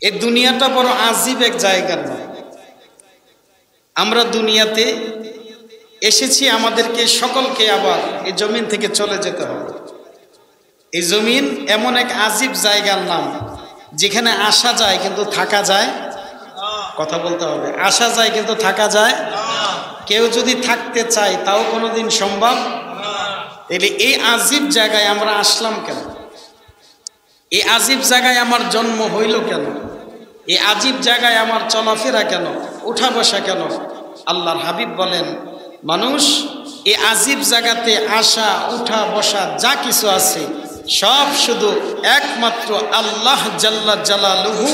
এই দুনিয়াটা বড় আজীব এক জায়গার নাম। আমরা দুনিয়াতে এসেছি, আমাদেরকে সকলকে আবার এই জমিন থেকে চলে যেতে হবে। এই জমিন এমন এক আজীব জায়গার নাম যেখানে আসা যায় কিন্তু থাকা যায়, কথা বলতে হবে, আসা যায় কিন্তু থাকা যায়। কেউ যদি থাকতে চায় তাও কোনোদিন সম্ভব। তাহলে এই আজীব জায়গায় আমরা আসলাম কেন? এই আজীব জায়গায় আমার জন্ম হইল কেন? এই আজীব জায়গায় আমার চলাফেরা কেন, উঠা বসা কেন? আল্লাহর হাবিব বলেন, মানুষ এই আজীব জায়গাতে আসা উঠা বসা যা কিছু আছে সব শুধু একমাত্র আল্লাহ জাল্লা জালালুহু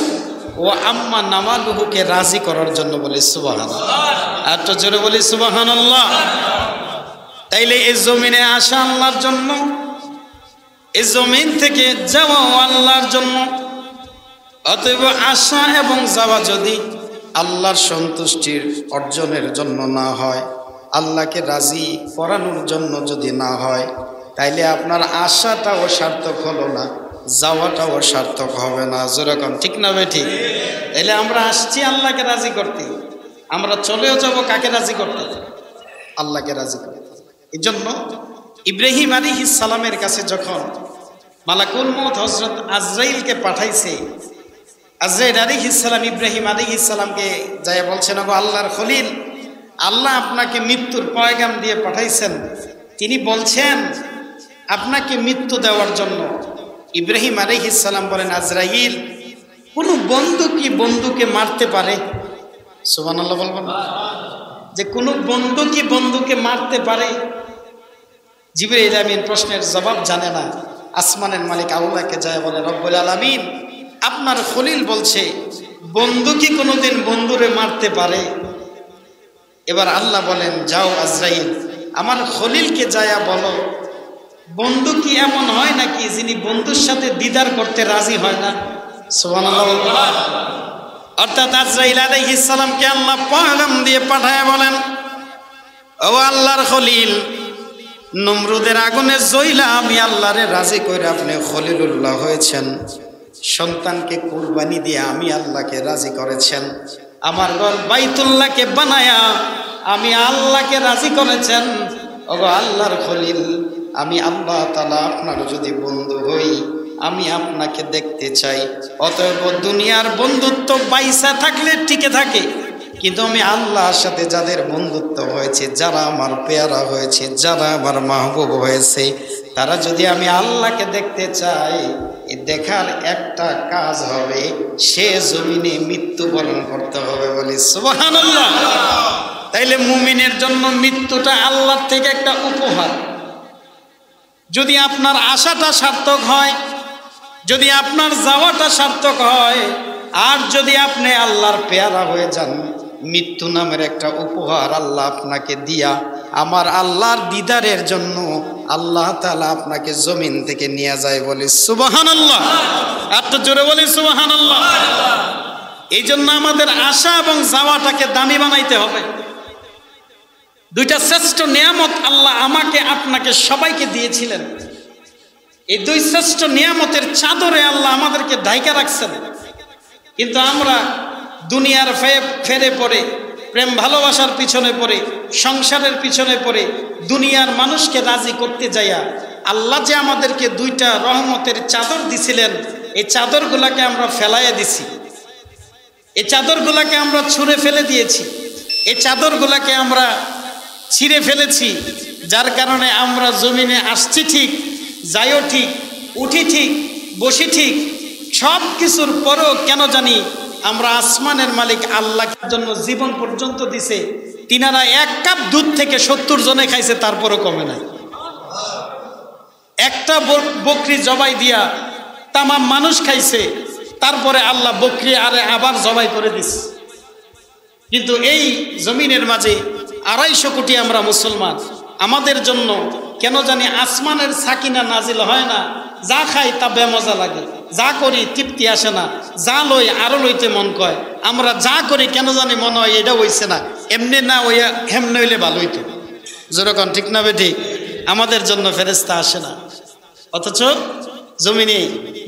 ও আম্মা নামালুহুকে রাজি করার জন্য। বলি সুবহানাল্লাহ, আর তো জোরে বলি সুবহানাল্লাহ। তাইলে এই জমিনে আসা আল্লাহর জন্য, এই জমিন থেকে যাওয়া আল্লাহর জন্য। অতএব আসা এবং যাওয়া যদি আল্লাহর সন্তুষ্টির অর্জনের জন্য না হয়, আল্লাহকে রাজি করানোর জন্য যদি না হয়, তাইলে আপনার আশাটাও সার্থক হলো না, যাওয়াটাও সার্থক হবে না। যেরকম ঠিক না ভাই ঠিক? তাইলে আমরা আসছি আল্লাহকে রাজি করতে, আমরা চলেও যাব কাকে রাজি করতে? আল্লাহকে রাজি করতে। এই জন্য ইব্রাহিম আলাইহিস সালামের কাছে যখন মালাকুল মউত হযরত আজরাইলকে পাঠাইছে, আজরাইল আলাইহিস সালাম ইব্রাহিম আলাইহিস সালামকে যায় বলছেন, গো আল্লাহর খলিল, আল্লাহ আপনাকে মৃত্যুর পয়গাম দিয়ে পাঠাইছেন। তিনি বলছেন আপনাকে মৃত্যু দেওয়ার জন্য। ইব্রাহিম আলাইহিস সালাম বলেন, আজরাইল, কোন বন্ধু কি বন্ধুকে মারতে পারে? সুবহানাল্লাহ বলবেন যে কোন বন্ধু কি বন্ধুকে মারতে পারে? জিবরাইল আমিন প্রশ্নের জবাব জানে না। আসমানের মালিক আল্লাহকে যায় বলে, রব্বুল আলামিন, আপনার খলিল বলছে বন্ধু কি কোনোদিন বন্ধুরে মারতে পারে? এবার আল্লাহ বলেন, যাও আজরাইল, আমার খলিলকে যায়া বলো, বন্ধু কি এমন হয় নাকি যিনি বন্ধুর সাথে দিদার করতে রাজি হয় না? সুবহানাল্লাহ। অর্থাৎ আজরাইল আলাইহিস সালামকে আল্লাহ পয়গাম দিয়ে পাঠায় বলেন, ও আল্লাহর খলিল, নমরুদের আগুনে জ্বইলা আমি আল্লাহরে রাজি করে আপনি খলিলুল্লাহ হয়েছেন। সন্তানকে কুরবানি দিয়ে আমি আল্লাহকে রাজি করেছেন। আমার ঘর বাইতুল্লাহকে বানায়া আমি আল্লাহকে রাজি করেছেন। ওগো আল্লাহর খলিল, আমি আল্লাহ তাআলা আপনার যদি বন্ধু হই, আমি আপনাকে দেখতে চাই। অতএব দুনিয়ার বন্ধুত্ব বাইসা থাকলে টিকে থাকে, কিন্তু আমি আল্লাহর সাথে যাদের বন্ধুত্ব হয়েছে, যারা আমার পেয়ারা হয়েছে, যারা আমার মাহবুব হয়েছে, তারা যদি আমি আল্লাহকে দেখতে চাই, এই দেখার একটা কাজ হবে, সে জমিনে মৃত্যুবরণ করতে হবে। বলি সুবহানাল্লাহ। তাইলে মুমিনের জন্য মৃত্যুটা আল্লাহর থেকে একটা উপহার। যদি আপনার আশাটা সার্থক হয়, যদি আপনার যাওয়াটা সার্থক হয়, আর যদি আপনি আল্লাহর পেয়ারা হয়ে যান, মৃত্যু নামের একটা উপহার আল্লাহ আপনাকে দিয়া আমার আল্লাহর দিদারের জন্য আল্লাহ তাআলা আপনাকে জমিন থেকে নিয়ে যায়। বলি সুবহানাল্লাহ, এত জোরে বলি সুবহানাল্লাহ। এই জন্য আমাদের আশা এবং যাওয়াটাকে দামি বানাইতে হবে। দুইটা শ্রেষ্ঠ নিয়ামত আল্লাহ আমাকে আপনাকে সবাইকে দিয়েছিলেন। এই দুই শ্রেষ্ঠ নিয়ামতের চাদরে আল্লাহ আমাদেরকে ঢাইকা রাখছেন। কিন্তু আমরা দুনিয়ার ফেরে পড়ে, প্রেম ভালোবাসার পিছনে পড়ে, সংসারের পিছনে পড়ে, দুনিয়ার মানুষকে রাজি করতে যাইয়া আল্লাহ যে আমাদেরকে দুইটা রহমতের চাদর দিছিলেন, এই চাদরগুলাকে আমরা ফেলাইয়া দিছি, এই চাদরগুলাকে আমরা ছুঁড়ে ফেলে দিয়েছি, এই চাদরগুলাকে আমরা ছিঁড়ে ফেলেছি। যার কারণে আমরা জমিনে আসছি ঠিক, যাইও ঠিক, উঠি ঠিক, বসি ঠিক, সব কিছুর পরেও কেন জানি আমরা আসমানের মালিক আল্লাহর জন্য জীবন পর্যন্ত দিছে। তিনারা এক কাপ দুধ থেকে 70 জনে খাইছে, তারপরও কমে নাই। একটা বকরি জবাই দিয়া তামাম মানুষ খাইছে, তারপরে আল্লাহ বকরি আবার জবাই করে দিছে। কিন্তু এই জমিনের মাঝে 250 কোটি আমরা মুসলমান, আমাদের জন্য কেন জানি আসমানের সাকিনা নাজিল হয় না। যা খাই তা বেমজা লাগে, যা করি তৃপ্তি আসে না, যা লই আরো লইতে মন কয়। আমরা যা করি কেন জানি মনে হয় এটা হইছে না, এমনি না হইয়া হেমনে হইলে ভালো হইতো। যেরকম ঠিক না বেঠিক? আমাদের জন্য ফেরেশতা আসে না। অথচ জমিনে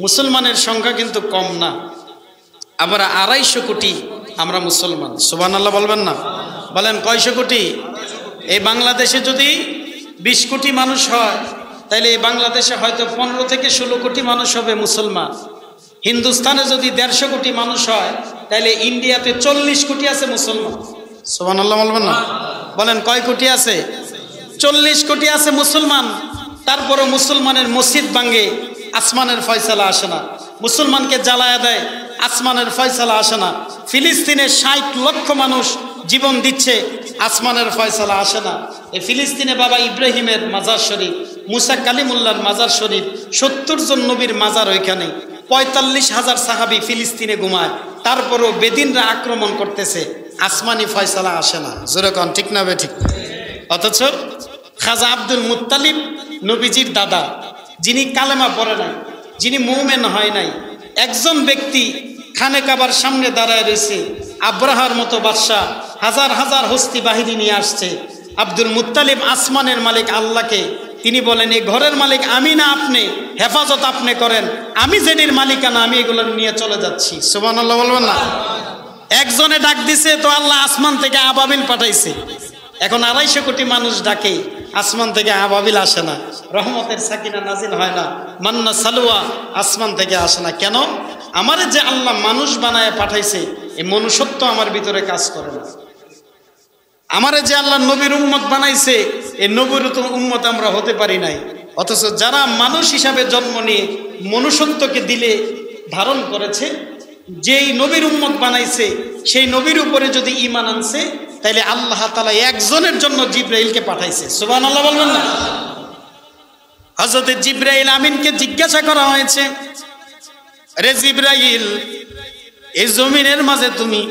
মুসলমানের সংখ্যা কিন্তু কম না। আমরা 250 কোটি আমরা মুসলমান। সুবহানাল্লাহ বলবেন না? বলেন কয়শো কোটি? এই বাংলাদেশে যদি 20 কোটি মানুষ হয় তাহলে এই বাংলাদেশে হয়তো 15 থেকে 16 কোটি মানুষ হবে মুসলমান। হিন্দুস্তানে যদি 150 কোটি মানুষ হয় তাহলে ইন্ডিয়াতে 40 কোটি আছে মুসলমান। সুবহানাল্লাহ বলবেন না? বলেন কয় কোটি আছে? 40 কোটি আছে মুসলমান। তারপরও মুসলমানের মসজিদ ভাঙে, আসমানের ফয়সালা আসে না। মুসলমানকে জ্বালায়া দেয়, আসমানের ফয়সালা আসে না। ফিলিস্তিনে 60 লক্ষ মানুষ জীবন দিচ্ছে, আসমানের ফয়সালা আসে না। এই ফিলিস্তিনে বাবা ইব্রাহিমের মাজার শরীফ, মুসা কালিমুল্লাহর মাজার শরীফ, 70 জন নবীর মাজার ওইখানে, 45,000 সাহাবী ফিলিস্তিনে ঘুমায়, তারপরও বেদিনরা আক্রমণ করতেছে, আসমানি ফয়সালা আসে না। জোরে কোন ঠিক না বেঠিক? অথচ খাজা আব্দুল মুত্তালিব নবীজির দাদা, যিনি কালেমা পড়ে নাই, যিনি মুমিন হয় নাই, একজন ব্যক্তি খানে কাবার সামনে দাঁড়ায় রয়েছে, আব্রাহার মতো বাদশা হাজার হাজার হস্তি বাহিনী নিয়ে আসছে। আব্দুল মুত্তালিব আসমানের মালিক আল্লাহকে তিনি বলেন, এই ঘরের মালিক আমি না আপনি, হেফাজত আপনি করেন, আমি যেটির মালিকানা আমি এগুলো নিয়ে চলে যাচ্ছি। সুবহানাল্লাহ বলবেন না? একজনে ডাক দিছে তো আল্লাহ আসমান থেকে আবাবিল পাঠাইছে। এখন 250 কোটি মানুষ ডাকে, আসমান থেকে আবাবিল আসে না, রহমতের সাকিনা নাজিল হয় না, মান্না সালুয়া আসমান থেকে আসে না। কেন? আমারে যে আল্লাহ মানুষ বানায় পাঠাইছে, এই মনুষ্যত্ব আমার ভিতরে কাজ করে না। আমারে যে আল্লাহ নবীর উম্মত বানাইছে, এই নবীর উম্মত আমরা হতে পারি নাই। অথচ যারা মানুষ হিসাবে জন্ম নিয়ে মনুষ্যত্বকে দিলে ধারণ করেছে, যেই নবীর উম্মত বানাইছে সেই নবীর উপরে যদি ঈমান আনছে, তাইলে আল্লাহ তাআলা একজনের জন্য জিবরাইলকে পাঠাইছে। সুবহানাল্লাহ বলবেন না? হযরত জিবরাইল আমিনকে জিজ্ঞাসা করা হয়েছে, রে জিবরাইল, এই জমিনের মাঝে তুমি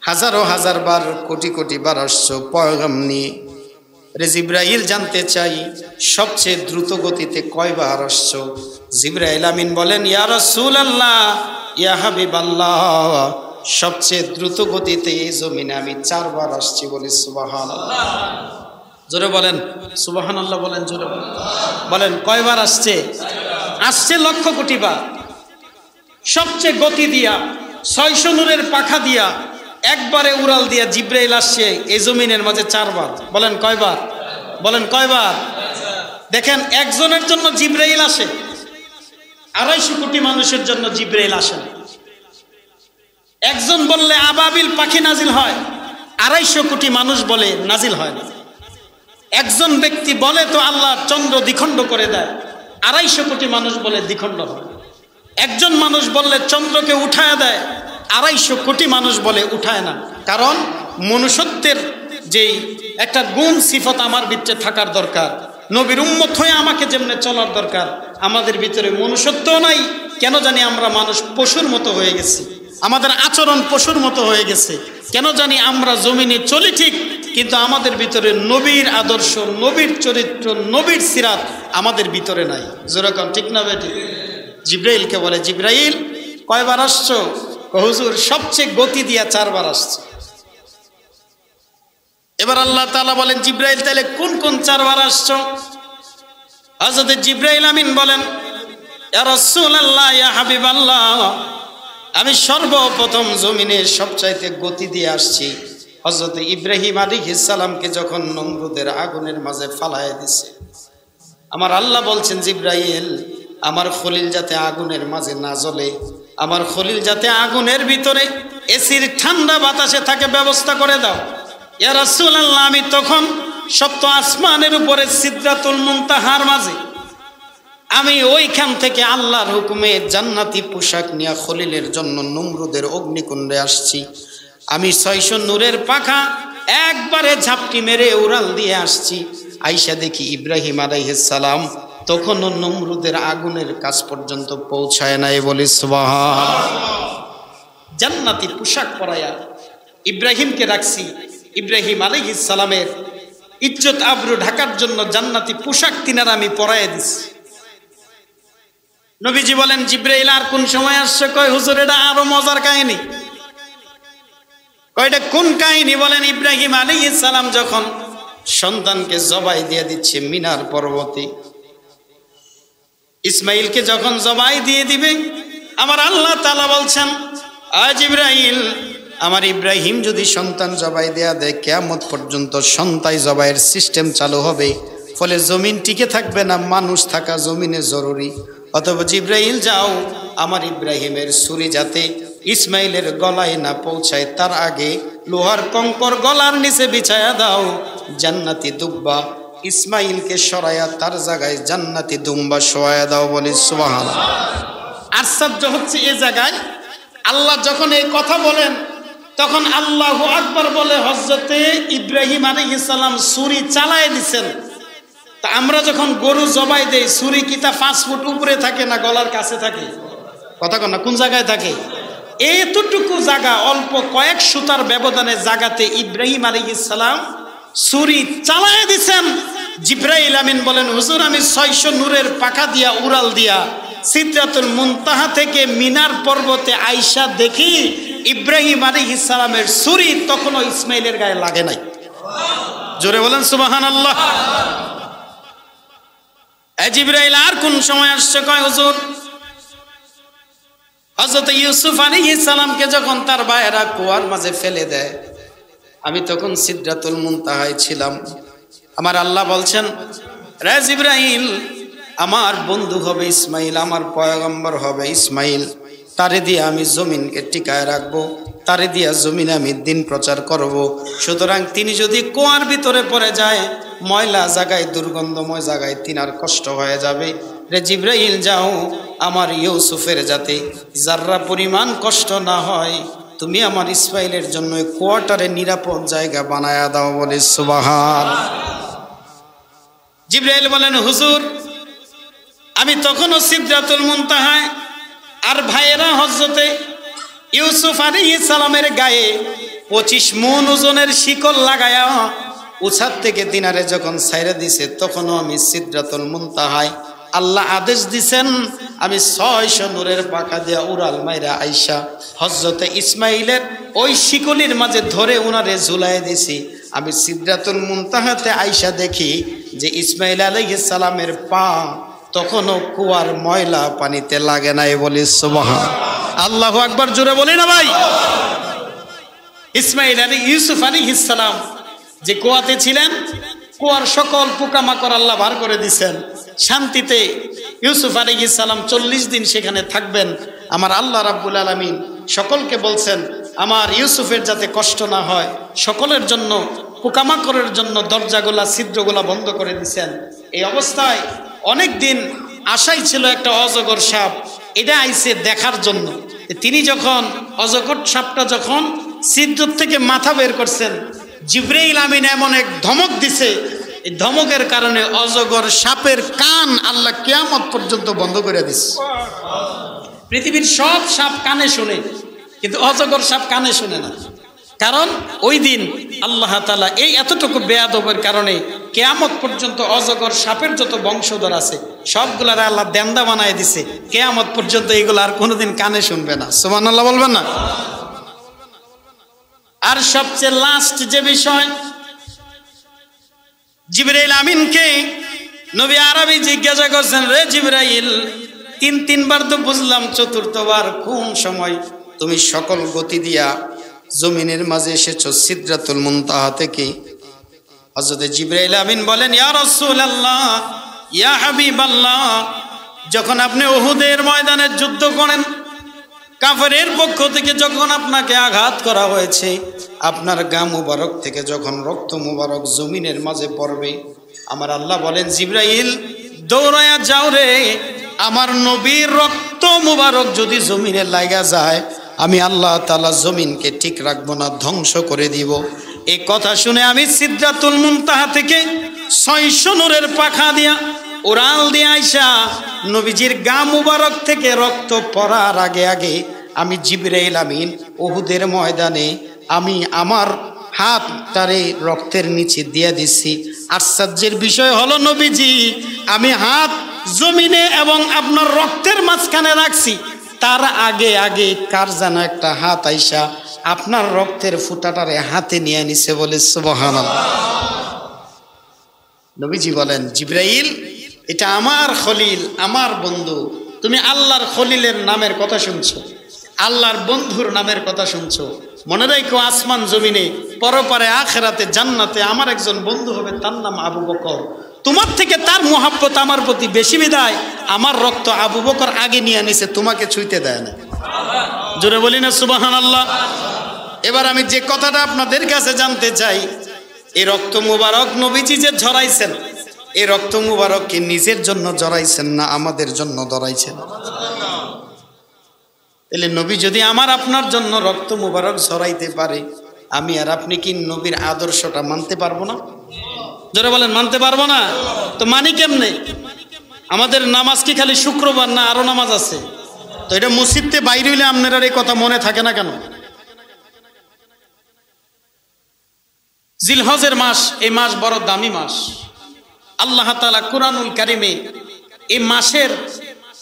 হাজারো হাজার বার, কোটি কোটি বার আসছো পয়গাম নিয়ে। রে জিবরাইল জানতে চাই সবচেয়ে দ্রুত গতিতে কয়বার আসছো? জিবরাইল আমিন বলেন, ইয়া রাসূলুল্লাহ, ইয়া হাবিবাল্লাহ, সবচেয়ে দ্রুত গতিতে এই জমিনে আমি 4 বার আসছি। বলি সুবহানাল্লাহ। জোরে বলেন সুবহানাল্লাহ, বলেন জোরে বলেন। কয়বার আসছে? আসছে লক্ষ কোটি বার। সবচেয়ে গতি দিয়া, 600 নূরের পাখা দিয়া, একবারে উড়াল দিয়া জিবরাইল আসছে এই জমিনের মাঝে 4 বার। বলেন কয়বার? বলেন কয়বার? দেখেন, একজনের জন্য জিবরাইল আসে, 250 কোটি মানুষের জন্য জিবরাইল আসে না। একজন বললে আবাবিল পাখি নাজিল হয়, 250 কোটি মানুষ বলে নাজিল হয় না। একজন ব্যক্তি বলে তো আল্লাহ চন্দ্র দ্বিখণ্ড করে দেয়, 250 কোটি মানুষ বলে দ্বিখণ্ড হয়। একজন মানুষ বললে চন্দ্রকে উঠায় দেয়, 250 কোটি মানুষ বলে উঠায় না। কারণ মনুষ্যত্বের যেই একটা গুণ সিফত আমার ভিতরে থাকার দরকার, নবীর উম্মত হয়ে আমাকে যেমনে চলার দরকার, আমাদের ভিতরে মনুষ্যত্বও নাই। কেন জানি আমরা মানুষ পশুর মতো হয়ে গেছি, আমাদের আচরণ পশুর মতো হয়ে গেছে। কেন জানি আমরা জমিনে চলি ঠিক, কিন্তু আমাদের ভিতরে নবীর আদর্শ, নবীর চরিত্র, নবীর সিরাত আমাদের ভিতরে নাই। যেরকম ঠিক না বেটি? জিবরাইলকে বলে, জিবরাইল কয়বার আসছো? হুজুর সবচেয়ে গতি দিয়া 4 বার আসছে। এবার আল্লাহ তাআলা বলেন, জিবরাইল তাহলে কোন কোন 4 বার আসছো? হযরত জিবরাইল আমিন বলেন, ইয়া রাসূলুল্লাহ, ইয়া হাবিবাল্লাহ, আমি সর্বপ্রথম জমিনে সবচাইতে গতি দিয়ে আসছি। হযরত ইব্রাহিম আলাইহিস সালামকে যখন নমরুদের আগুনের মাঝে ফালায় দিছে, আমার আল্লাহ বলছেন, জিবরাইল, আমার খলিল যাতে আগুনের মাঝে না জ্বলে, আমার খলিল যাতে আগুনের ভিতরে এসির ঠান্ডা বাতাসে থাকে ব্যবস্থা করে দাও। ইয়া রাসূলুল্লাহ, আমি তখন সপ্ত আসমানের উপরে সিদরাতুল মুনতাহার মাঝে আমি ওইখান থেকে আল্লাহর হুকুমে জান্নাতি পোশাক নিয়ে খলিলের জন্য নমরুদের অগ্নিকুণ্ডে আসছি। আমি 600 নূরের পাখা একবারে ঝাপটি মেরে উড়াল দিয়ে আসছি। আইসা দেখি ইব্রাহিম আলাইহিস সালাম তখনও নমরুদের আগুনের কাছ পর্যন্ত পৌঁছায় নাই। বলি সুবহানাল্লাহ। জান্নাতি পোশাক পরায়া ইব্রাহিমকে রাখছি। ইব্রাহিম আলাইহিস সালামের ইজ্জত আবরু ঢাকার জন্য জান্নাতি পোশাক তিনারা আমি পরাইয়া দিছি। নবীজি বলেন, জিবরাইল আর কোন সময় আসছে? কয় হুজুর এটা আরো মজার কাহিনী। কয়টা কোন কাহিনী? বলেন, ইব্রাহিম আলাইহিস সালাম যখন সন্তানকে জবাই দিয়ে দিচ্ছে মিনার পর্বতে, ইসমাইলকে যখন জবাই দিয়ে দিবে, আমার আল্লাহ তাআলা বলছেন, আজ ইব্রাহিম, আমার ইব্রাহিম যদি সন্তান জবাই দেয়া দেয়, কিয়ামত পর্যন্ত সন্তান জবাইয়ের সিস্টেম চালু হবে, ফলে জমিন টিকে থাকবে না, মানুষ থাকা জমিনে জরুরি। অতএব জিব্রাইল যাও, আমার ইব্রাহিমের ছুরি যাতে ইসমাইলের গলায় না পৌঁছায় তার আগে লোহার কঙ্কর গলার নিচে বিছায়া দাও, জান্নাতি দুব্বা ইসমাইলকে সরায়া তার জায়গায় জান্নাতি দুম্বা শোয়ায়া দাও। বলি সুবহানাল্লাহ। আশ্চর্য হচ্ছে এ জায়গায় আল্লাহ যখন এই কথা বলেন তখন আল্লাহু আকবার বলে হযরতে ইব্রাহিম আলাইহিস সালাম ছুরি চালায় দিছেন। তা আমরা যখন গরু জবাই দেই, ছুরি কি তা 5 ফুট উপরে থাকে না গলার কাছে থাকে? কথা কন না, কোন জায়গায় থাকে? এতটুকু জায়গা, অল্প কয়েক সুতার ব্যবধানে জায়গাতে ইব্রাহিম আলাইহিস সালাম ছুরি চালায় দিছেন। জিব্রাইল আমিন বলেন, হুজুর আমি 600 নূরের পাখা দিয়া উড়াল দিয়া সিদরাতুল মুনতাহা থেকে মিনার পর্বতে আইসা দেখি ইব্রাহিম আলাইহিস সালামের ছুরি তখনও ইসমাইলের গায়ে লাগে নাই। জোরে বলেন সুবহানাল্লাহ। জিব্রাইল আর কোন সময় আসছে? কয় হুজুর হযরত ইউসুফ আলাইহিস সালামকে যখন তার ভাইয়েরা কুয়ার মাঝে ফেলে দেয়, আমি তখন সিদরাতুল মুনতাহায় ছিলাম। আমার আল্লাহ বলছেন, রে জিব্রাইল, আমার বন্ধু হবে ইসমাইল, আমার পয়গম্বর হবে ইসমাইল, তারে দিয়ে আমি জমিনকে টিকায় রাখবো, তারে দিয়া জমিনে আমি দিন প্রচার করব। সুতরাং তিনি যদি কুয়ার ভিতরে পড়ে যায়, ময়লা জায়গায়, দুর্গন্ধময় জায়গায়, তিনার কষ্ট হয়ে যাবে। রে জিব্রাইল যাও, আমার ইউসুফের যাতে যার্রা পরিমাণ কষ্ট না হয়, তুমি আমার ইসমাইলের জন্য কোয়ার্টারে নিরাপদ জায়গা বানায়া দাও। বলে সুবহানাল্লাহ। জিব্রাইল বলেন, হুজুর আমি তখনও সিদরাতুল মুনতাহায়, আর ভাইয়েরা হযরতে ইউসুফ আলাইহিস সালামের গায়ে 25 মণ ওজনের শিকল লাগায়া উছাদ থেকে দিনারে যখন ছাইরা দিছে, তখনও আমি সিদরাতুল মুনতাহায়। আল্লাহ আদেশ দিছেন, আমি 600 নূরের পাখা দিয়া উড়াল মাইরা আইসা হযরতে ইসমাইলের ওই শিকলির মাঝে ধরে উনারে ঝুলাই দিছি। আমি সিদরাতুল মুনতাহাতে আইসা দেখি যে ইসমাইল আলাইহিস সালামের পা তখনও কুয়ার ময়লা পানিতে লাগে নাই। বলি সুবহানাল্লাহ। আল্লাহু আকবার, জোরে বলি না ভাই। ইসমাইল ইউসুফ আলাইহিস সালাম যে কুয়াতে ছিলেন, কুয়ার সকল পোকামাকড় আল্লাহ বার করে দিছেন। শান্তিতে ইউসুফ আলাইহিস সালাম 40 দিন সেখানে থাকবেন। আমার আল্লাহ রাব্বুল আলামিন সকলকে বলছেন, আমার ইউসুফের যাতে কষ্ট না হয়, সকলের জন্য, পোকামাকড়ের জন্য দরজাগুলা, ছিদ্রগুলা বন্ধ করে দিছেন। এই অবস্থায় অনেক দিন আশাই ছিল একটা অজগর সাপ, এটা আইছে দেখার জন্য। তিনি যখন অজগর সাপটা যখন ছিদ্র থেকে মাথা বের করছেন, জিব্রাইল আমিন এমন এক ধমক দিছে, এই ধমকের কারণে অজগর সাপের কান আল্লাহ কিয়ামত পর্যন্ত বন্ধ করে দিছে। পৃথিবীর সব সাপ কানে শুনে, কিন্তু অজগর সাপ কানে শুনে না। কারণ ওই দিন আল্লাহ তাআলা এই এতটুকু বেয়াদবের কারণে কিয়ামত পর্যন্ত অজগর সাপের যত বংশধর আছে সবগুলার আল্লাহ দেন্দা বানায় দিছে। কিয়ামত পর্যন্ত এগুলো আর কোনোদিন কানে শুনবে না। সুবহানাল্লাহ বলবেন না? আর সবচেয়ে লাস্ট যে বিষয়, জিবরাইল আমিনকে নবী আরবি জিজ্ঞাসা করছেন, রে জিবরাইল, তিনবার তো বুঝলাম, চতুর্থবার কোন সময় তুমি সকল গতি দিয়া জমিনের মাঝে এসেছো সিদরাতুল মুনতাহা থেকে? হযরত জিবরাইল আমিন বলেন, ইয়া রাসূলুল্লাহ, ইয়া হাবিবাল্লাহ, যখন আপনি উহুদের ময়দানে যুদ্ধ করেন, কাফেরের পক্ষ থেকে যখন আপনাকে আঘাত করা হয়েছে, আপনার গা মুবারক থেকে যখন রক্ত মুবারক জমিনের মাঝে পড়বে, আমার আল্লাহ বলেন, জিবরাইল দৌড়ায়া যাও রে, আমার নবীর রক্ত মুবারক যদি জমিনে লাগা যায়, আমি আল্লাহ তাআলা জমিনকে ঠিক রাখবো না, ধ্বংস করে দিব। এই কথা শুনে আমি সিদরাতুল মুনতাহা থেকে 600 নূরের পাখা দিয়া উড়াল দিয়ে আইসা নবীজির গা মুবারক থেকে রক্ত পড়ার আগে আগে আমি জিবরাইল আমিন উহুদের ময়দানে আমি আমার হাতটারে রক্তের নিচে দিয়ে দিছি। আশ্চর্যের বিষয় হলো নবীজি, আমি হাত জমিনে এবং আপনার রক্তের মাঝখানে রাখছি, তার আগে আগে কার যেন একটা হাত আইসা আপনার রক্তের ফুটাটারে হাতে নিয়ে নিছে। বলে সুবহানাল্লাহ। নবীজি বলেন, জিবরাইল, এটা আমার খলিল, আমার বন্ধু, তুমি আল্লাহর খলিলের নামের কথা শুনছো, আল্লাহর বন্ধুর নামের কথা শুনছো, মনে রাখো আসমান জমিনে পরপারে আখেরাতে জান্নাতে আমার একজন বন্ধু হবে, তার নাম আবু বকর। তোমার থেকে তার মোহাব্বত আমার প্রতি বেশি বিদায় আমার রক্ত আবু বকর আগে নিয়ে নিছে, তোমাকে ছুঁইতে দেয় না। জোরে বলি না সুবহানাল্লাহ। এবার আমি যে কথাটা আপনাদের কাছে জানতে চাই, এই রক্ত মুবারক নবীজি যে ঝরাইছেন, এই রক্ত মুবারক কি নিজের জন্য ঝরাইছেন না আমাদের জন্য ঝরাইছেন? তাহলে নবী যদি আমার আপনার জন্য রক্ত মুবারক ঝরাইতে পারে, আমি আর আপনি কি নবীর আদর্শটা মানতে পারবো না? যারা বলেন মানতে পারবো না, তো মানি কেমনে? আমাদের নামাজ কি খালি শুক্রবার না আরো নামাজ আছে? তো এটা মসজিদে বাইরে হইলে আপনারা এই কথা মনে থাকে না কেন? জিলহজের মাস, এই মাস বড় দামি মাস। আল্লাহ তাআলা কুরআনুল কারিমে এই মাসের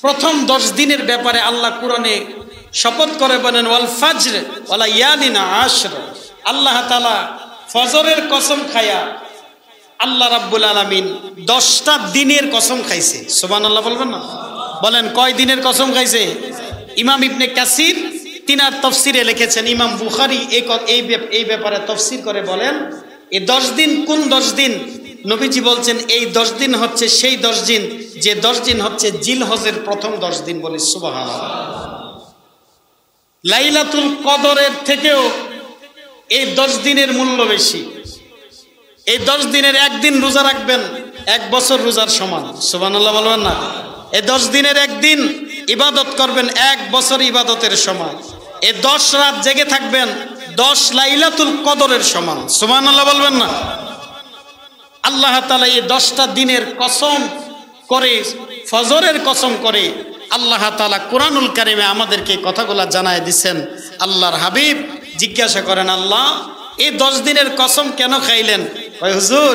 প্রথম 10 দিনের ব্যাপারে আল্লাহ কুরআনে শপথ করে বলেন ওয়াল ফাজর ওয়ালা ইয়ালিন আশর। আল্লাহ তাআলা ফজরের কসম খায়া আল্লাহ রাব্বুল আলামিন 10টা দিনের কসম খাইছে। সুবহানাল্লাহ বলবেন না? বলেন কয় দিনের কসম খাইছে? ইমাম ইবনে কাসির তিনার তাফসিরে লিখেছেন, ইমাম বুখারী এই ব্যাপারে তাফসির করে বলেন এই 10 দিন কোন 10 দিন? নবীজি বলছেন এই 10 দিন হচ্ছে সেই 10 দিন যে 10 দিন হচ্ছে জিলহজের প্রথম 10 দিন। বলি সুবহানাল্লাহ। লাইলাতুল কদরের থেকেও এই 10 দিনের মূল্য বেশি। এই 10 দিনের একদিন রোজা রাখবেন 1 বছর রোজার সমান। সুবহানাল্লাহ বলবেন না? এই 10 দিনের একদিন ইবাদত করবেন 1 বছর ইবাদতের সমান। এই 10 রাত জেগে থাকবেন 10 লাইলাতুল কদরের সমান। সুবহানাল্লাহ বলবেন না? আল্লাহ তাআলা এই 10টা দিনের কসম করে, ফজরের কসম করে আল্লাহ তাআলা কুরআনুল কারিমে আমাদেরকে কথাগুলো জানায় দিচ্ছেন। আল্লাহর হাবিব জিজ্ঞাসা করেন, আল্লাহ এই 10 দিনের কসম কেন খাইলেন? ওই হুজুর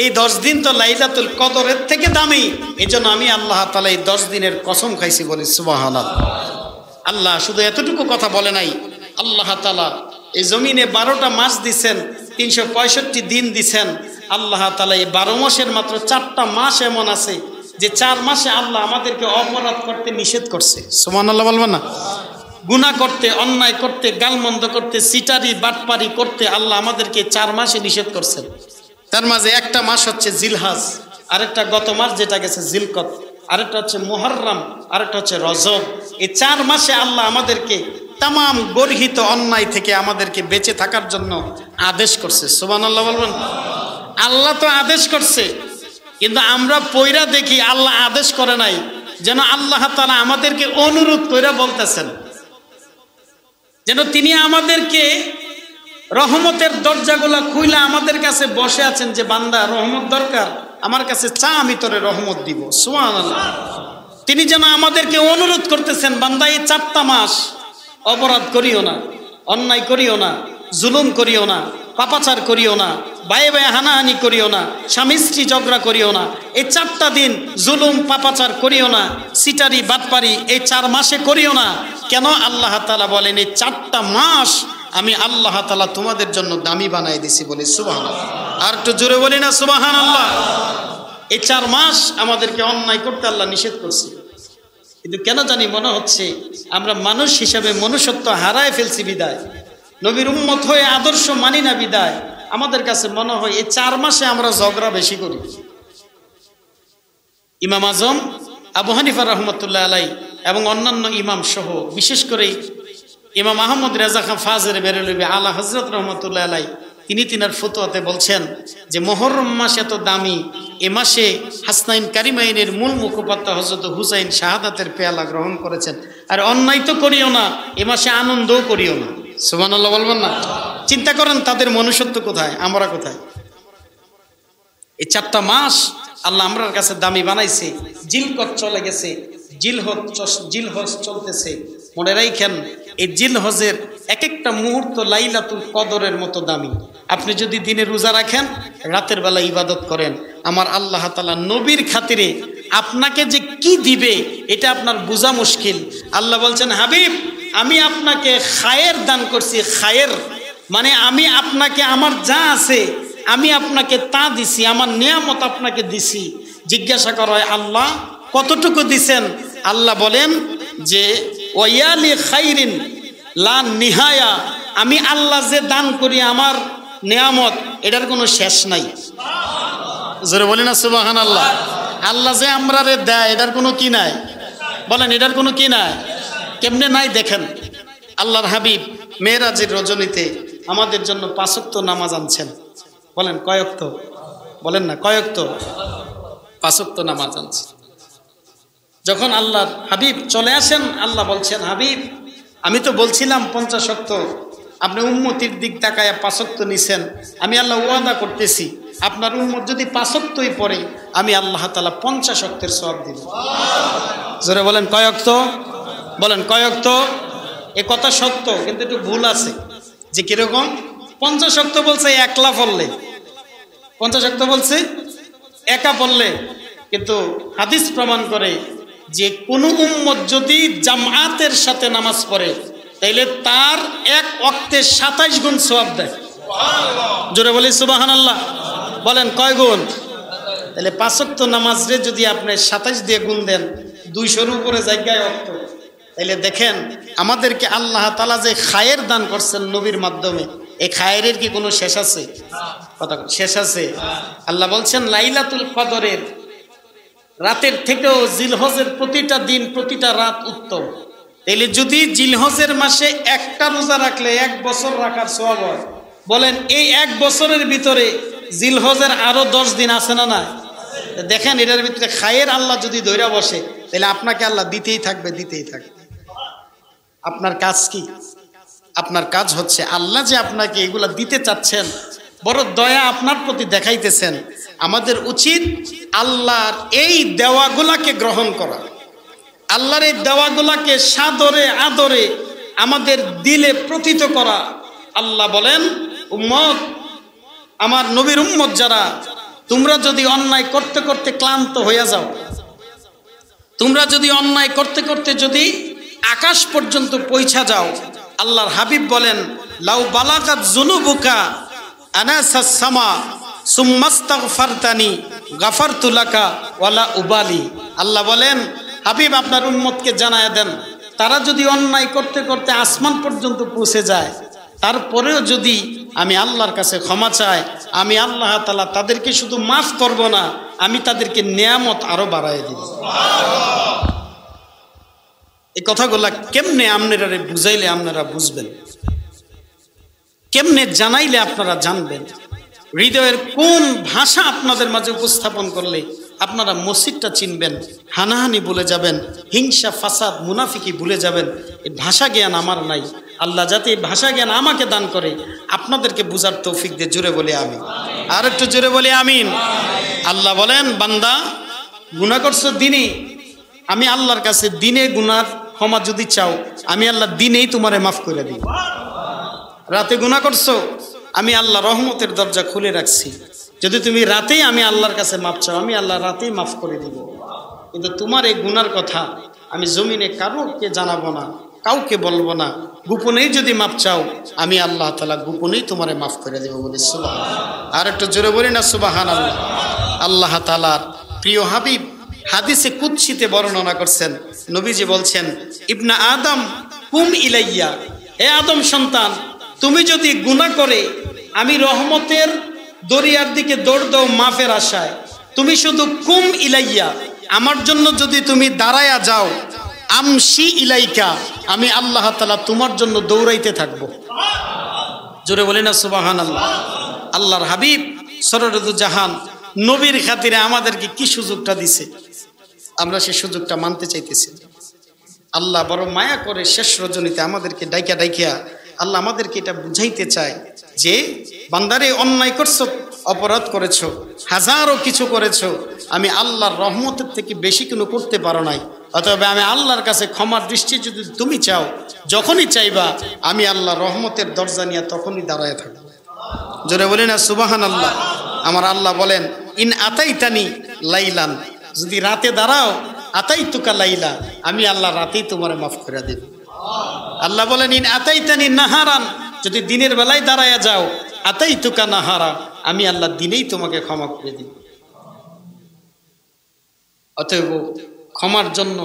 এই 10 দিন তো লাইলাতুল কদরের থেকে দামি, এজন্য আমি আল্লাহ তাআলা এই 10 দিনের কসম খাইছি। বলি সুবহানাল্লাহ। আল্লাহ শুধু এতটুকু কথা বলে নাই, আল্লাহ তাআলা এই জমিনে 12টা মাস দিছেন, 365 দিন দিছেন। আল্লাহ তাআলা এই 12 মাসের মাত্র 4টা মাস এমন আছে যে 4 মাসে আল্লাহ আমাদেরকে অপরাধ করতে নিষেধ করছে। সুবহানাল্লাহ বলবেন না? গুনাহ করতে, অন্যায় করতে, গালমন্দ করতে, সিটারি বাটপারি করতে আল্লাহ আমাদেরকে 4 মাসে নিষেধ করছেন। তার মাঝে একটা মাস হচ্ছে জিলহজ, আরেকটা গত মাস যেটা গেছে জিলকত, আরেকটা হচ্ছে মুহররম, আরেকটা হচ্ছে রজব। এই 4 মাসে আল্লাহ আমাদেরকে তামাম গর্হিত অন্যায় থেকে আমাদেরকে বেঁচে থাকার জন্য আদেশ করছে। সুবহানাল্লাহ বলবেন? আল্লাহ তো আদেশ করছে, কিন্তু আমরা পয়রা দেখি আল্লাহ আদেশ করে নাই, যেন আল্লাহ তাআলা আমাদেরকে অনুরোধ কইরা বলতেছেন, যেন তিনি আমাদেরকে রহমতের দরজাগুলা খুইলা আমাদের কাছে বসে আছেন যে বান্দা রহমত দরকার, আমার কাছে চা, আমি তোরে রহমত দিব। সুবহানাল্লাহ। তিনি যেন আমাদেরকে অনুরোধ করতেছেন, বান্দা এই 4টা মাস অপরাধ করিও না, অন্যায় করিও না, জুলুম করিও না, পাপাচার করিও না, বায়ে বায়ে হানাহানি করিও না, স্বামী স্ত্রী ঝগড়া করিও না। এই 4টা দিন জুলুম পাপাচার করিও না, সিটারি বাটপারি এই 4 মাসে করিও না। কেন? আল্লাহ তাআলা বলেন এই 4টা মাস আমি আল্লাহ তাআলা তোমাদের জন্য দামি বানাই দিছি। বলি সুবহানাল্লাহ। আর একটু জোরে বলি না সুবহানাল্লাহ? এই 4 মাস আমাদেরকে অন্যায় করতে আল্লাহ নিষেধ করছে, কিন্তু কেন জানি মনে হচ্ছে আমরা মানুষ হিসাবে মনুষ্যত্ব হারায় ফেলছি বিদায়, নবীর উম্মত হয়ে আদর্শ মানি না বিদায় আমাদের কাছে মনে হয় এই 4 মাসে আমরা ঝগড়া বেশি করি। ইমাম আজম আবু হানিফা রাহমাতুল্লাহ আলাইহি এবং অন্যান্য ইমাম সহ বিশেষ করে ইমাম আহমদ রেজা খান ফাজরে বেরেলবি আলা হযরত রাহমাতুল্লাহ আলাইহি তিনি তিনার ফতোয়াতে বলছেন যে মুহররম মাস এত দামি, এ মাসে হাসনাইন কারিমাইনের মূল মুখপাত্র হযরত হুসাইন শাহাদাতের পেয়ালা গ্রহণ করেছেন। আর অন্যায় তো করিও না, এ মাসে আনন্দও করিও না। সুবহানাল্লাহ বলবেন না? চিন্তা করেন তাদের মনুষ্যত্ব কোথায়, আমরা কোথায়? এই 4টা মাস আল্লাহ আমরার কাছে দামি বানাইছে। জিলকত চলে গেছে, জিলহজ চলতেছে। মনে রাখেন এই জিলহজের এক একটা মুহূর্ত লাইলাতুল কদরের মতো দামি। আপনি যদি দিনে রোজা রাখেন, রাতের বেলা ইবাদত করেন, আমার আল্লাহ তাআলা নবীর খাতিরে আপনাকে যে কি দিবে এটা আপনার বোঝা মুশকিল। আল্লাহ বলছেন, হাবিব আমি আপনাকে খায়ের দান করছি। খায়ের মানে আমি আপনাকে আমার যা আছে আমি আপনাকে তা দিছি, আমার নিয়ামত আপনাকে দিছি। জিজ্ঞাসা করা হয়, আল্লাহ কতটুকু দিছেন? আল্লাহ বলেন যে ওয়ালি খাইরিন লা নিহায়া, আমি আল্লাহ যে দান করি আমার নেয়ামত এটার কোনো শেষ নাই। জোরে বলি না সুবহানাল্লাহ। আল্লাহ যে আমরারে দেয় এটার কোনো কি নাই, বলেন এটার কোনো কি নাই, কেমনে নাই দেখেন। আল্লাহর হাবিব মেরাজের রজনীতে আমাদের জন্য 5 ওয়াক্ত নামাজ আনছেন। বলেন কয় ওয়াক্ত, বলেন না কয় ওয়াক্ত, 5 ওয়াক্ত নামাজ আনছেন। যখন আল্লাহর হাবিব চলে আসেন, আল্লাহ বলছেন হাবিব আমি তো বলছিলাম 50 ওয়াক্ত, আপনি উম্মতির দিক তাকায়া 5 ওয়াক্ত নিছেন, আমি আল্লাহ ওয়াদা করতেছি আপনার উম্মত যদি 5 ওয়াক্তই পড়ে আমি আল্লাহ তাআলা 50 ওয়াক্তের সওয়াব দিব। জোরে বলেন কয় ওয়াক্ত, বলেন কয় ওয়াক্ত। এ কথা সত্য, কিন্তু একটু ভুল আছে যে কিরকম। 50 ওয়াক্ত বলছে একলা পড়লে, 50 ওয়াক্ত বলছে একা পড়লে, কিন্তু হাদিস প্রমাণ করে যে কোন উম্মত যদি জামাতের সাথে নামাজ পড়ে তাইলে তার এক ওয়াক্তে 27 গুণ সওয়াব দেয়। জোরে বলি সুবহানাল্লাহ। বলেন কয় গুণ? তাহলে 5 ওয়াক্ত নামাজে যদি আপনি 27 দিয়ে গুণ দেন, 200-র উপরে জায়গায় ওয়াক্ত, তাইলে দেখেন আমাদেরকে আল্লাহ তাআলা যে খায়ের দান করছেন নবীর মাধ্যমে, এই খায়েরের কি কোনো শেষ আছে? কথা শেষ আছে? আল্লাহ বলছেন লাইলাতুল কদরের রাতের থেকেও জিলহজের প্রতিটা দিন প্রতিটা রাত উত্তম। তাইলে যদি জিলহজের মাসে একটা রোজা রাখলে 1 বছর রাখার সওয়াব হয়, বলেন এই 1 বছরের ভিতরে জিলহজের আরো 10 দিন আছে না না? দেখেন এটার ভিতরে খায়ের আল্লাহ যদি ধইরা বসে তাহলে আপনাকে আল্লাহ দিতেই থাকবে, দিতেই থাকবে। আপনার কাজ কি? আপনার কাজ হচ্ছে আল্লাহ যে আপনাকে এগুলা দিতে চাচ্ছেন, বড় দয়া আপনার প্রতি দেখাইতেছেন, আমাদের উচিত আল্লাহর এই দেওয়াগুলাকে গ্রহণ করা, আল্লাহর এই দেওয়াগুলাকে সাদরে আদরে আমাদের দিলে প্রতীত করা। আল্লাহ বলেন উম্মত, আমার নবীর উম্মত যারা, তোমরা যদি অন্যায় করতে করতে ক্লান্ত হয়ে যাও, তোমরা যদি অন্যায় করতে করতে যদি আকাশ পর্যন্ত পৌঁছা যাও, আল্লাহর হাবিব বলেন লাউ বালাগাত যুনুবুকা আনাসাস সামা সুম্মাস্তাগফারতানি গাফারতু লাকা ওয়ালা উবালি। আল্লাহ বলেন হাবিব আপনার উম্মতকে জানায়া দেন, তারা যদি অন্যায় করতে করতে আসমান পর্যন্ত পৌঁছে যায়, তারপরেও যদি আমি আল্লাহর কাছে ক্ষমা চাই, আমি আল্লাহ তাআলা তাদেরকে শুধু মাফ করব না, আমি তাদেরকে নেয়ামত আরো বাড়ায় দিব। এই কথাগুলা কেমনে আপনারা বুঝাইলে আপনারা বুঝবেন, কেমনে জানাইলে আপনারা জানবেন, হৃদয়ের কোন ভাষা আপনাদের মাঝে উপস্থাপন করলে আপনারা মসজিদটা চিনবেন, হানাহানি ভুলে যাবেন, হিংসা ফাসাদ মুনাফিকি ভুলে যাবেন। এই ভাষা জ্ঞান আমার নাই, আল্লাহ যাতে এই ভাষা জ্ঞান আমাকে দান করে, আপনাদেরকে বুঝার তৌফিক দিয়ে জোরে বলে আমিন। আর একটু জোরে বলে আমিন। আল্লাহ বলেন বান্দা গুনাহ করছো দিনে, আমি আল্লাহর কাছে দিনে গুনার ক্ষমা যদি চাও, আমি আল্লাহ দিনেই তোমারে মাফ করে দিই। রাতে গুনাহ করছো, আমি আল্লাহ রহমতের দরজা খুলে রাখছি, যদি তুমি রাতেই আমি আল্লাহর কাছে মাফ চাও, আমি আল্লাহ রাতেই মাফ করে দিব। কিন্তু তোমার এই গুনার কথা আমি জমিনে কারোকে জানাবো না, কাউকে বলবো না, গোপনেই যদি মাফ চাও আমি আল্লাহ তাআলা গোপনেই তোমারে মাফ করে দেব। বলি সুবহানাল্লাহ। আর একটু জোরে বলি না সুবহানাল্লাহ। আল্লাহ তাআলার প্রিয় হাবিব হাদিসে কুদসিতে বর্ণনা করছেন, নবীজি বলছেন ইবনা আদম কুম ইলাইয়া, হে আদম সন্তান তুমি যদি গুনাহ করে আমি রহমতের দরিয়ার দিকে দৌড় দাও মাফের আশায়, তুমি শুধু কুম ইলাইয়া আমার জন্য যদি তুমি দাঁড়ায়া যাও, আমশি ইলাইকা আমি আল্লাহ তাআলা তোমার জন্য দৌড়াইতে থাকবো। জোরে বলি না সুবহানাল্লাহ। আল্লাহর হাবিব সররদু জাহান নবীর খাতিরে আমাদেরকে কি সুযোগটা দিছে, আমরা সেই সুযোগটা মানতে চাইতেছি। আল্লাহ বড় মায়া করে শেষ রজনীতে আমাদেরকে ডাইকা ডাইকা আল্লাহ আমাদেরকে এটা বুঝাইতে চায় যে বান্দারে অন্যায় করছো, অপরাধ করেছো, হাজারো কিছু করেছো, আমি আল্লাহর রহমতের থেকে বেশি কোনো করতে পারো নাই, অতএব আমি আল্লাহর কাছে ক্ষমার দৃষ্টি যদি তুমি চাও, যখনই চাইবা আমি আল্লাহর রহমতের দরজা নিয়ে তখনই দাঁড়ায় থাকবো। জোরে বলি না সুবহানাল্লাহ। আমার আল্লাহ বলেন ইন আতাইতানি লাইলান, যদি রাতে দাঁড়াও আতাইতুকা লাইলা আমি আল্লাহ রাতেই তোমারে মাফ করে দেব। আল্লাহ বলেন ইন আতাইতানি নাহারান, যদি দিনের বেলায় দাঁড়ায়া যাও আতাইতুকা নাহারা আমি আল্লাহ দিনেই তোমাকে ক্ষমা করে দিব। অতএব ক্ষমার জন্য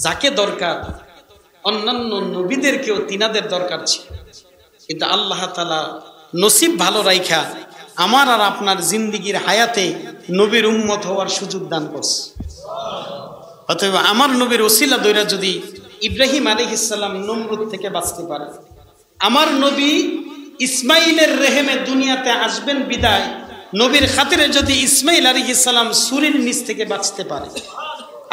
যাকে দরকার অন্যান্য নবীদেরকেও তিনাদের দরকার ছিল, কিন্তু আল্লাহ তাআলা নসিব ভালো রাইখা আমার আর আপনার জিন্দিগির হায়াতে নবীর উম্মত হওয়ার সুযোগ দান করছে। অতএব আমার নবীর ওসিলা দইরা যদি ইব্রাহিম আলাইহিস সালাম নমরুদ থেকে বাঁচতে পারে, আমার নবী ইসমাইলের রেহেমে দুনিয়াতে আসবেন বিদায় নবীর খাতিরে যদি ইসমাইল আলাইহিস সালাম সূরের নিচ থেকে বাঁচতে পারে,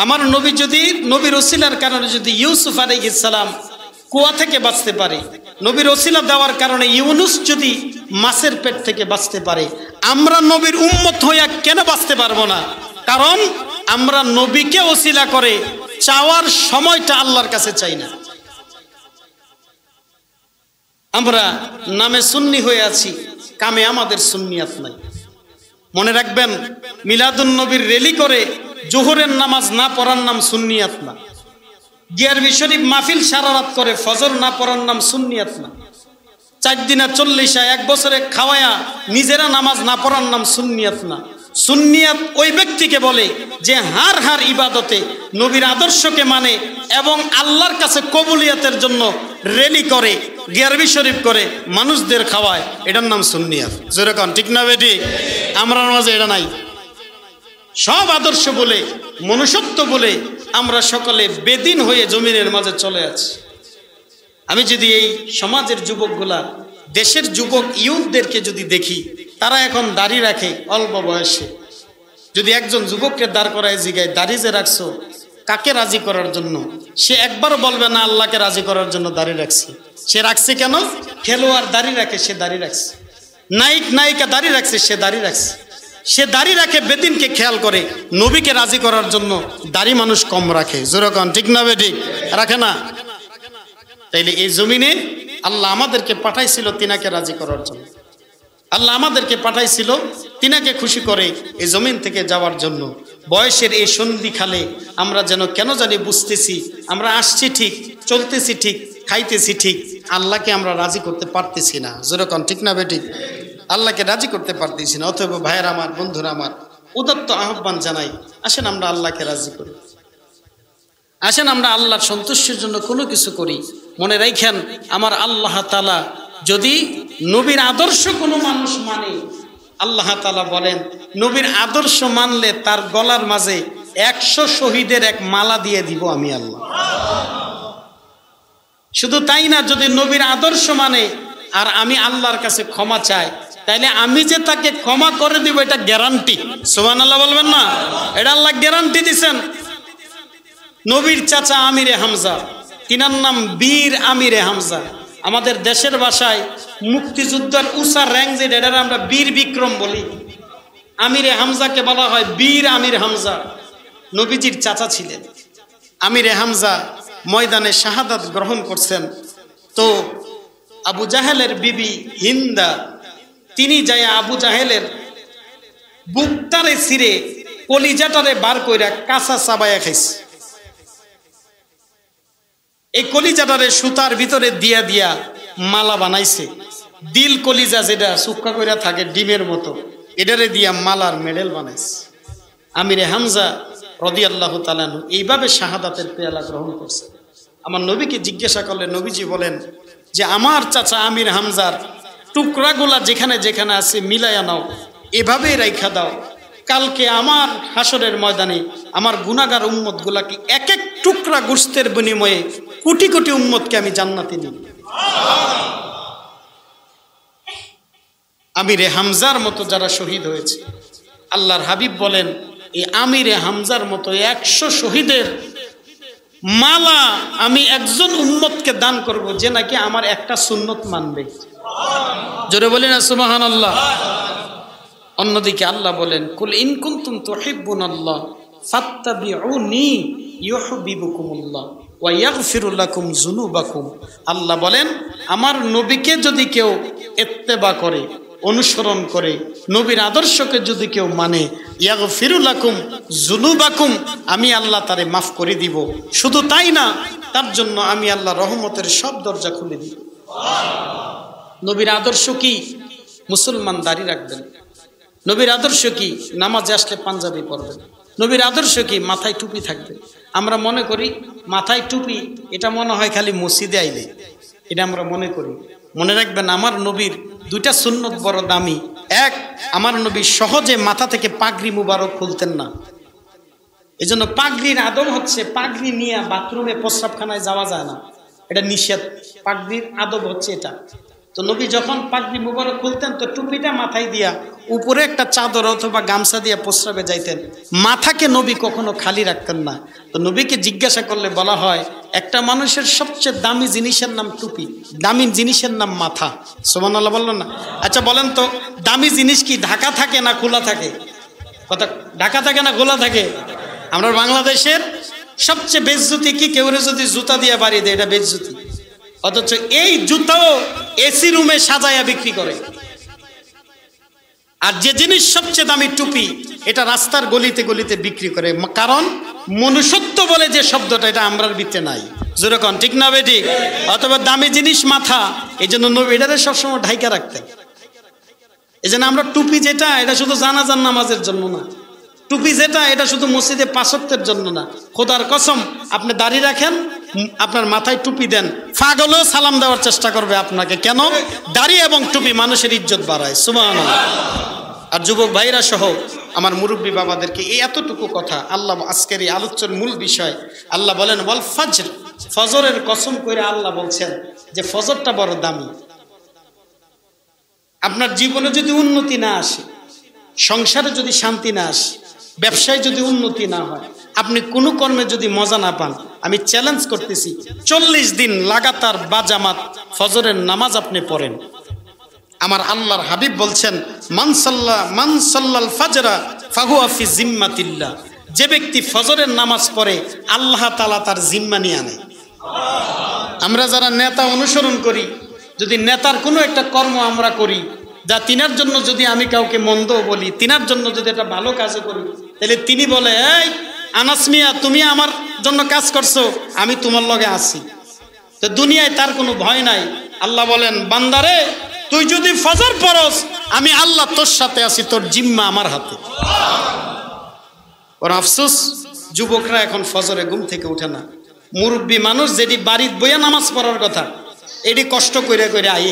আমার নবী যদি নবীর ওসিলার কারণে যদি ইউসুফ আলাইহিস সালাম কুয়া থেকে বাঁচতে পারে, নবীর ওসিলা দেওয়ার কারণে ইউনুস যদি মাছের পেট থেকে বাঁচতে পারে, আমরা নবীর উম্মত হইয়া কেন বাঁচতে পারবো না? কারণ আমরা নবীকে ওসিলা করে চাওয়ার সময়টা আল্লাহর কাছে চাই না। আমরা নামে সুন্নি হয়ে আছি, কামে আমাদের সুন্নিয়াত নাই। মনে রাখবেন, মিলাদুন নবীর রেলি করে জোহরের নামাজ না পড়ার নাম সুন্নিয়াত না। গিয়ারবি শরীফ মাহফিল সারা রাত করে ফজর না পড়ার নাম সুন্নিয়াত না। 4 দিনা 40 এক বছরে খাওয়ায়া নিজেরা নামাজ না পড়ার নাম সুন্নিয়াত না। সুন্নিয়াত ওই ব্যক্তিকে বলে যে হার ইবাদতে নবীর আদর্শকে মানে এবং আল্লাহর কাছে কবুলিয়াতের জন্য রেলি করে, গিয়ারবি শরীফ করে, মানুষদের খাওয়ায়, এটার নাম সুন্নিয়াত। যেরকম ঠিক না বেটি? আমরা মাঝে এটা নাই। সব আদর্শ বলে, মনুষ্যত্ব বলে আমরা সকলে বেদিন হয়ে জমিনের মাঝে চলে আছি। আমি যদি এই সমাজের যুবকগুলা, দেশের যুবক ইউথদেরকে যদি দেখি, তারা এখন দাড়ি রাখে অল্প বয়সে। যদি একজন যুবককে দাঁড় করায় জিগায়, দাড়ি যে রাখছো কাকে রাজি করার জন্য? সে একবারও বলবে না আল্লাহকে রাজি করার জন্য দাড়ি রাখছে। সে রাখছে কেন? খেলোয়াড় দাড়ি রাখে, সে দাড়ি রাখছে। নায়িকা দাড়ি রাখছে, সে দাড়ি রাখছে। সে দাড়ি রাখে বেদিনকে খেয়াল করে, নবীকে রাজি করার জন্য দাড়ি মানুষ কম রাখে। যেরকম ঠিক না বেঠিক? রাখে না? তাইলে এই জমিনে আল্লাহ আমাদেরকে পাঠাইছিল তিনাকে রাজি করার জন্য। আল্লাহ আমাদেরকে পাঠাইছিল তিনাকে খুশি করে এই জমিন থেকে যাওয়ার জন্য। বয়সের এই সন্ধিখালে আমরা যেন কেন জানি বুঝতেছি আমরা আসছি ঠিক, চলতেছি ঠিক, খাইতেছি ঠিক, আল্লাহকে আমরা রাজি করতে পারতেছি না। যেরকম ঠিক না বেঠিক? আল্লাহকে রাজি করতে পারতেছি না। অতএব ভাইয়ের আমার, বন্ধুরা আমার, উদাত্ত আহ্বান জানাই, আসেন আমরা আল্লাহকে রাজি করি। আসেন আমরা আল্লাহর সন্তুষ্টির জন্য কোনো কিছু করি। মনে রাখেন, আমার আল্লাহ তাআলা যদি নবীর আদর্শ কোনো মানুষ মানে, আল্লাহ তাআলা বলেন নবীর আদর্শ মানলে তার গলার মাঝে 100 শহীদের এক মালা দিয়ে দিব আমি আল্লাহ। শুধু তাই না, যদি নবীর আদর্শ মানে আর আমি আল্লাহর কাছে ক্ষমা চাই, তাইলে আমি যে তাকে ক্ষমা করে দিব এটা গ্যারান্টি। সুবহানাল্লাহ বলবেন না? এটা আল্লাহ গ্যারান্টি দিছেন। নবীর চাচা আমিরে হামজা, তিনার নাম বীর আমিরে হামজা। আমাদের দেশের ভাষায় মুক্তিযুদ্ধের উষা র্যাঙ্ক যেটা, এটা আমরা বীর বিক্রম বলি। আমিরে হামজাকে বলা হয় বীর আমির হামজা। নবীজির চাচা ছিলেন। আমিরে হামজা ময়দানে শাহাদাত গ্রহণ করছেন। তো আবু জাহেলের বিবি হিন্দা, তিনি যায় আবু জাহেলের বুকটারে ছিঁড়ে কলিজাটারে বার কইরা কাঁচা চাবাইয়া খাইছে। এই কলিজাটারে সুতার ভিতরে দিয়া দিয়া মালা বানাইছে। দিল কলিজা যেটা সুক্কা কইরা থাকে ডিমের মতো, এটারে দিয়া মালার মেডেল বানাইছে। আমিরে হামজা রাদিয়াল্লাহু তাআলা আনহু এইভাবে শাহাদাতের পেয়ালা গ্রহণ করছে। আমার নবীকে জিজ্ঞাসা করলে নবীজি বলেন যে আমার চাচা আমির হামজার টুকরাগুলা যেখানে যেখানে আছে মিলাইয়া নাও, এভাবেই রাইখা দাও। কালকে আমার হাসরের ময়দানে আমার গুনাহগার উম্মতগুলাকে এক এক টুকরা গোশতের বিনিময়ে কোটি কোটি উম্মতকে আমি জান্নাতে নিব। আমিরে হামজার মতো যারা শহীদ হয়েছে, আল্লাহর হাবিব বলেন এই আমিরে হামজার মতো 100 শহীদের মালা আমি একজন উম্মতকে দান করব যে নাকি আমার একটা সুন্নত মানবে। জোরে বলি না সুবহানাল্লাহ। অন্যদিকে আল্লাহ বলেন কুল ইন কুনতুম তুহিব্বুনাল্লাহ ফাত্তাবিউনি ইউহিব্বুকুমুল্লাহ ওয়া ইয়াগফিরু লাকুম যুনুবাকুম। আল্লাহ বলেন আমার নবীকে যদি কেউ ইত্তেবা করে, অনুসরণ করে, নবীর আদর্শকে যদি কেউ মানে, ইয়াগফিরু লাকুম যুনুবাকুম, আমি আল্লাহ তারে মাফ করে দিব। শুধু তাই না, তার জন্য আমি আল্লাহ রহমতের সব দরজা খুলে দিব। নবীর আদর্শ কি? মুসলমান দাড়ি রাখবেন। নবীর আদর্শ কি? নামাজে আসলে পাঞ্জাবি পরবেন। নবীর আদর্শ কি? মাথায় টুপি থাকবে। আমরা মনে করি মাথায় টুপি, এটা মনে হয় খালি মসজিদে আইলে, এটা আমরা মনে করি। মনে রাখবেন, আমার নবীর দুইটা সুন্নত বড় দামি। এক, আমার নবী সহজে মাথা থেকে পাগড়ি মুবারক খুলতেন না। এই জন্য পাগড়ির আদব হচ্ছে, পাগড়ি নিয়ে বাথরুমে প্রস্রাবখানায় যাওয়া যায় না, এটা নিষেধ। পাগড়ির আদব হচ্ছে এটা। তো নবী যখন পাগড়ি মুবারক খুলতেন তো টুপিটা মাথায় দিয়া উপরে একটা চাদর অথবা গামছা দিয়া প্রস্রাবে যাইতেন। মাথাকে নবী কখনো খালি রাখতেন না। তো নবীকে জিজ্ঞাসা করলে বলা হয়, একটা মানুষের সবচেয়ে দামি জিনিসের নাম টুপি, দামি জিনিসের নাম মাথা। সুবহানাল্লাহ বললেন না? আচ্ছা বলেন তো, দামি জিনিস কি ঢাকা থাকে না খোলা থাকে? কথা, ঢাকা থাকে না খোলা থাকে? আমরা বাংলাদেশের সবচেয়ে বেজ্জতি কি, কেউরে যদি জুতা দিয়ে বাড়ি দেয়, এটা বেজ্জতি। অথচ এই জুতাও এসি রুমে সাজায়া বিক্রি করে। আর যে জিনিস সবচেয়ে দামি টুপি, এটা রাস্তার গলিতে গলিতে বিক্রি করে। কারণ মনুষ্যত্ব বলে যে শব্দটা, এটা আমরার ভিতরে নাই। যেরকম ঠিক না বেঠিক? অথবা দামি জিনিস মাথা, এই জন্য নবী এটারে সবসময় ঢাইকা রাখতেন। এই জন্য আমরা টুপি যেটা, এটা শুধু জানাজার নামাজের জন্য না। টুপি যেটা, এটা শুধু মসজিদে 5 ওয়াক্তের জন্য না। খোদার কসম, আপনি দাড়ি রাখেন, আপনার মাথায় টুপি দেন, পাগলও সালাম দেওয়ার চেষ্টা করবে আপনাকে। কেন? দাড়ি এবং টুপি মানুষের ইজ্জত বাড়ায়। সুবহানাল্লাহ। আর যুবক ভাইরা সহ আমার মুরব্বী বাবাদেরকে এই এতটুকু কথা, আল্লাহ আজকের এই আলোচ্যের মূল বিষয়, আল্লাহ বলেন ওয়াল ফজর, ফজরের কসম করে আল্লাহ বলছেন যে ফজরটা বড় দামি। আপনার জীবনে যদি উন্নতি না আসে, সংসারে যদি শান্তি না আসে, ব্যবসায় যদি উন্নতি না হয়, আপনি কোনো কর্মে যদি মজা না পান, আমি চ্যালেঞ্জ করতেছি 40 দিন লাগাতার বাজামাত ফজরের নামাজ আপনি পড়েন। আমার আল্লাহর হাবিব বলছেন, মান সাল্লাল ফাজরা ফাহুয়া ফি জিম্মাতিল্লাহ, যে ব্যক্তি ফজরের নামাজ পড়ে আল্লাহ তাআলা তার জিম্মা নিয়ে আনে। আমরা যারা নেতা অনুসরণ করি, যদি নেতার কোনো একটা কর্ম আমরা করি, যা তিনার জন্য যদি আমি কাউকে মন্দ বলি, তিনার জন্য যদি এটা ভালো কাজে করি, তাহলে তিনি বলে, এই আনাস মিয়া, তুমি আমার জন্য কাজ করছো, আমি তোমার লগে আছি। তো দুনিয়ায় তার কোনো ভয় নাই। আল্লাহ বলেন, বান্দারে তুই যদি ফজর পড়স, আমি আল্লাহ তোর সাথে আছি, তোর জিম্মা আমার হাতে। ওর আফসোস, যুবকরা এখন ফজরে ঘুম থেকে উঠে না। মুরব্বী মানুষ যেটি বাড়ির বইয়া নামাজ পড়ার কথা, এটি কষ্ট করে করে আই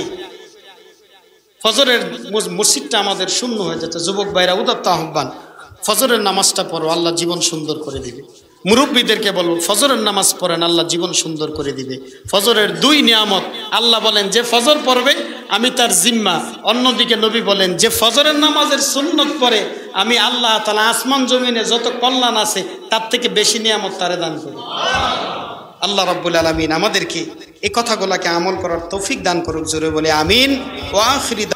ফজরের মসজিদটা আমাদের শূন্য হয়ে যাচ্ছে। যুবক ভাইরা, উদাত্ত আহ্বান, ফজরের নামাজটা পড়ো, আল্লাহ জীবন সুন্দর করে দিবে। মুরব্বীদেরকে বলবো, ফজরের নামাজ পড়েন, আল্লাহ জীবন সুন্দর করে দিবে। ফজরের 2 নিয়ামত, আল্লাহ বলেন যে ফজর পড়বে আমি তার জিম্মা। অন্যদিকে নবী বলেন, যে ফজরের নামাজের সুন্নত পড়ে আমি আল্লাহ তাআলা আসমান জমিনে যত কল্যাণ আছে তার থেকে বেশি নিয়ামত তারে দান করি। আল্লাহ রাব্বুল আলামিন আমাদেরকে এই কথাগুলোকে আমল করার তৌফিক দান করুক। জোরে বলে আমিন। ওয়া আখিরি